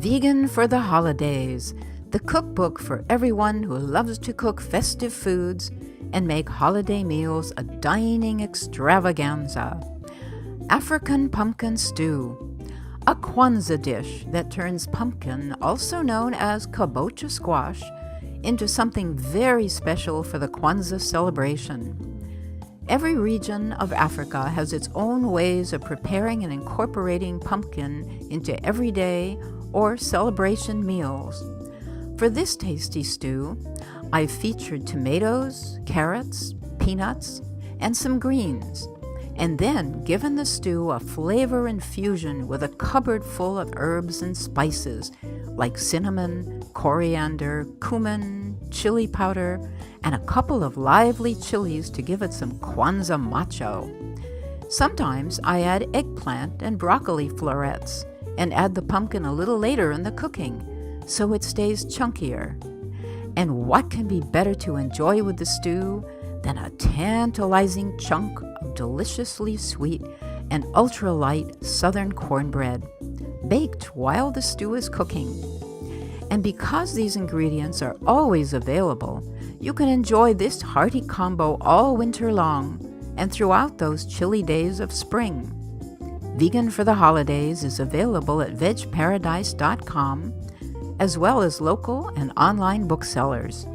Vegan for the Holidays, the cookbook for everyone who loves to cook festive foods and make holiday meals a dining extravaganza. African pumpkin stew, a Kwanzaa dish that turns pumpkin, also known as kabocha squash, into something very special for the Kwanzaa celebration. Every region of Africa has its own ways of preparing and incorporating pumpkin into everyday or celebration meals. For this tasty stew, I've featured tomatoes, carrots, peanuts, and some greens, and then given the stew a flavor infusion with a cupboard full of herbs and spices like cinnamon, coriander, cumin, chili powder, and a couple of lively chilies to give it some Kwanzaa macho. Sometimes I add eggplant and broccoli florets and add the pumpkin a little later in the cooking so it stays chunkier. And what can be better to enjoy with the stew than a tantalizing chunk of deliciously sweet and ultra-light southern cornbread, baked while the stew is cooking. And because these ingredients are always available, you can enjoy this hearty combo all winter long and throughout those chilly days of spring. Vegan for the Holidays is available at vegparadise.com, as well as local and online booksellers.